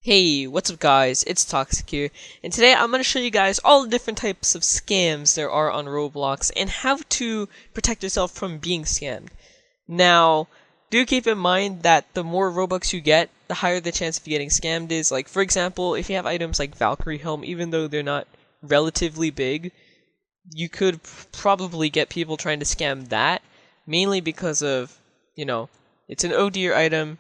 Hey, what's up guys, it's Toxic here, and today I'm going to show you guys all the different types of scams there are on Roblox and how to protect yourself from being scammed. Now, do keep in mind that the more Robux you get, the higher the chance of you getting scammed is. Like, for example, if you have items like Valkyrie Helm, even though they're not relatively big, you could probably get people trying to scam that, mainly because of, it's an OD item.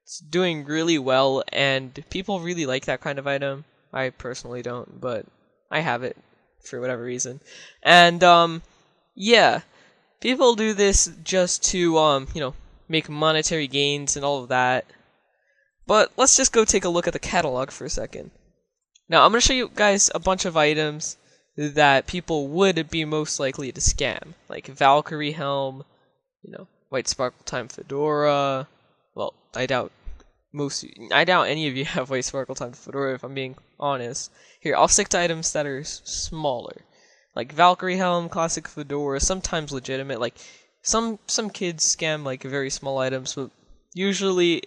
It's doing really well, and people really like that kind of item. I personally don't, but I have it for whatever reason. And, yeah, people do this just to, make monetary gains and all of that. But let's just go take a look at the catalog for a second. Now, I'm going to show you guys a bunch of items that people would be most likely to scam. Like Valkyrie Helm, White Sparkle Time Fedora. Well, I doubt any of you have White Sparkle Time Fedora, if I'm being honest. Here, I'll stick to items that are smaller. Like Valkyrie Helm, Classic Fedora, sometimes legitimate. Like, some kids scam, like, very small items, but usually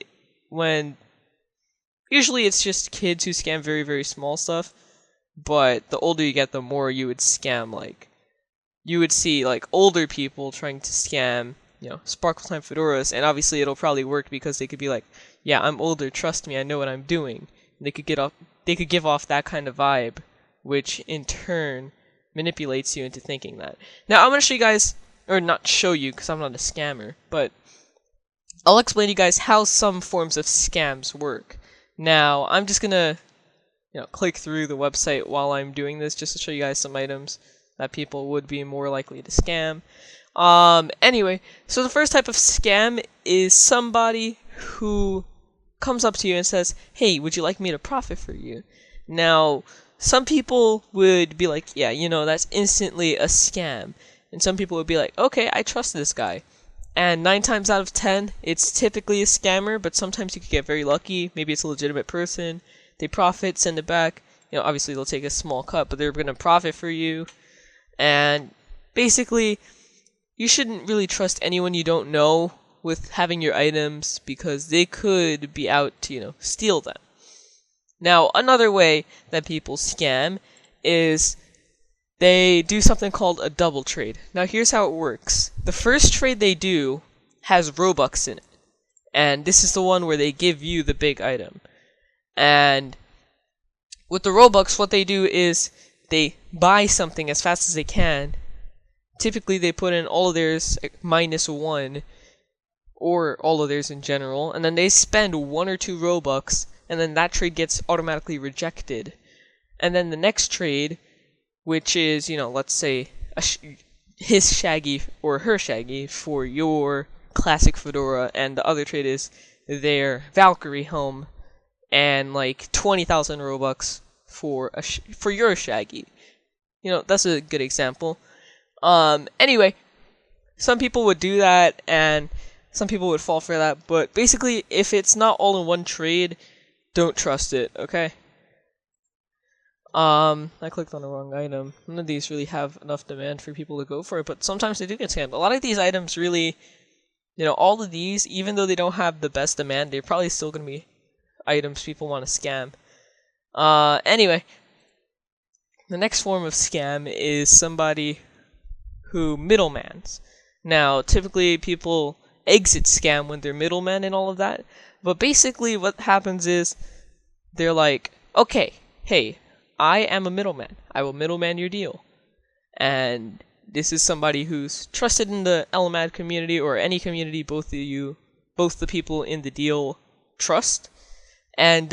it's just kids who scam very, very small stuff. But the older you get, the more you would scam, like, you would see, like, older people trying to scam, Sparkle Time Fedoras, and obviously it'll probably work because they could be like, yeah, I'm older, trust me, I know what I'm doing. And they could give off that kind of vibe, which in turn manipulates you into thinking that. Now, I'm going to show you guys, or not show you because I'm not a scammer, but I'll explain to you guys how some forms of scams work. Now, I'm just going to, click through the website while I'm doing this just to show you guys some items that people would be more likely to scam. Anyway, so the first type of scam is somebody who comes up to you and says, hey, would you like me to profit for you? Now, some people would be like, yeah, that's instantly a scam. And some people would be like, okay, I trust this guy. And 9 times out of 10, it's typically a scammer, but sometimes you could get very lucky. Maybe it's a legitimate person. They profit, send it back. Obviously they'll take a small cut, but they're going to profit for you. And basically, you shouldn't really trust anyone you don't know with having your items because they could be out to, steal them. Now, another way that people scam is they do something called a double trade. Now, here's how it works. The first trade they do has Robux in it. And this is the one where they give you the big item. And with the Robux, what they do is they buy something as fast as they can. Typically, they put in all of theirs -1, or all of theirs in general, and then they spend 1 or 2 Robux, and then that trade gets automatically rejected. And then the next trade, which is, let's say, his Shaggy or her Shaggy for your Classic Fedora, and the other trade is their Valkyrie Helm, and like 20,000 Robux for your Shaggy. That's a good example. Anyway, some people would do that, and some people would fall for that, but basically, if it's not all in one trade, don't trust it, okay? I clicked on the wrong item. None of these really have enough demand for people to go for it, but sometimes they do get scammed. A lot of these items really, all of these, even though they don't have the best demand, they're probably still going to be items people want to scam. Anyway, the next form of scam is somebody who middlemans. Now, typically people exit scam when they're middlemen and all of that, but basically what happens is they're like, okay, hey, I am a middleman. I will middleman your deal. And this is somebody who's trusted in the LMAD community or any community both the people in the deal trust. And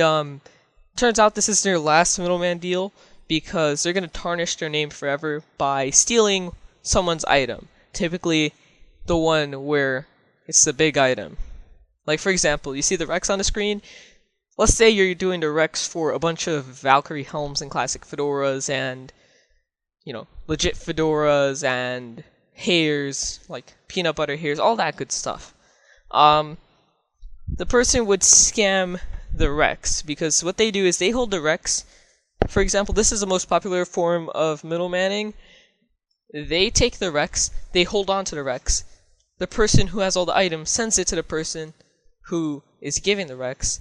turns out this is their last middleman deal because they're going to tarnish their name forever by stealing someone's item. Typically the one where it's the big item. Like, for example, you see the Rex on the screen? Let's say you're doing the Rex for a bunch of Valkyrie Helms and Classic Fedoras and, legit Fedoras and hairs, like peanut butter hairs, all that good stuff. The person would scam the Rex because what they do is they hold the Rex. For example, this is the most popular form of middlemaning. They take the Rex, they hold on to the Rex. The person who has all the items sends it to the person who is giving the Rex,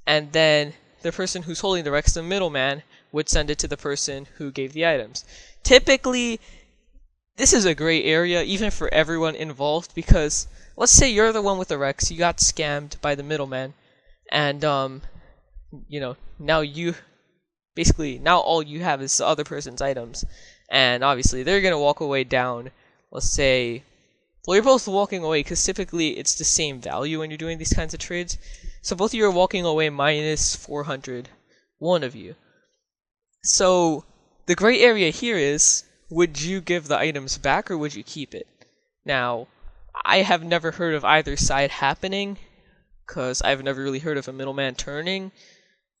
and then the person who's holding the Rex, the middleman, would send it to the person who gave the items. Typically, this is a gray area even for everyone involved, because let's say you're the one with the Rex, you got scammed by the middleman, and now all you have is the other person's items, and obviously they're gonna walk away down, let's say, well, you're both walking away because typically it's the same value when you're doing these kinds of trades. So both of you are walking away minus 400, one of you. So the gray area here is, would you give the items back or would you keep it? Now, I have never heard of either side happening, because I've never really heard of a middleman turning.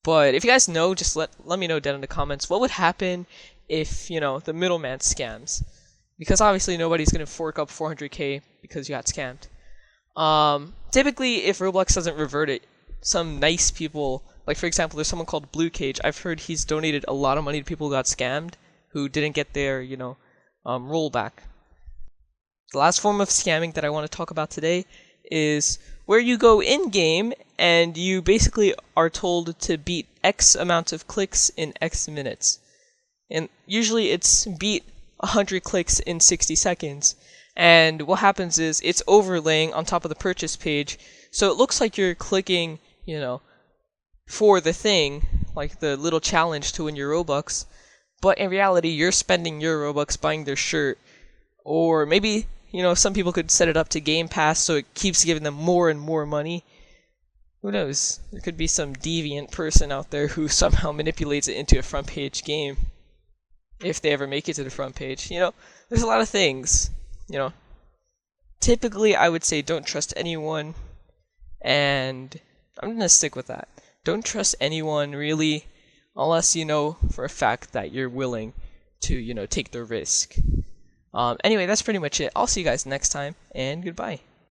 But if you guys know, just let me know down in the comments, what would happen if, the middleman scams? Because obviously nobody's going to fork up 400k because you got scammed. Typically, if Roblox doesn't revert it, some nice people, like for example, there's someone called Blue Cage. I've heard he's donated a lot of money to people who got scammed, who didn't get their, rollback. The last form of scamming that I want to talk about today is where you go in-game and you basically are told to beat X amount of clicks in X minutes. And usually it's beat 100 clicks in 60 seconds. And what happens is it's overlaying on top of the purchase page, so it looks like you're clicking, for the thing, like the little challenge to win your Robux, but in reality you're spending your Robux buying their shirt. Or maybe, some people could set it up to Game Pass so it keeps giving them more and more money. Who knows? There could be some deviant person out there who somehow manipulates it into a front page game. If they ever make it to the front page. There's a lot of things. Typically I would say don't trust anyone, and I'm gonna stick with that. Don't trust anyone really, unless you know for a fact that you're willing to, take the risk. Anyway, that's pretty much it. I'll see you guys next time, and goodbye.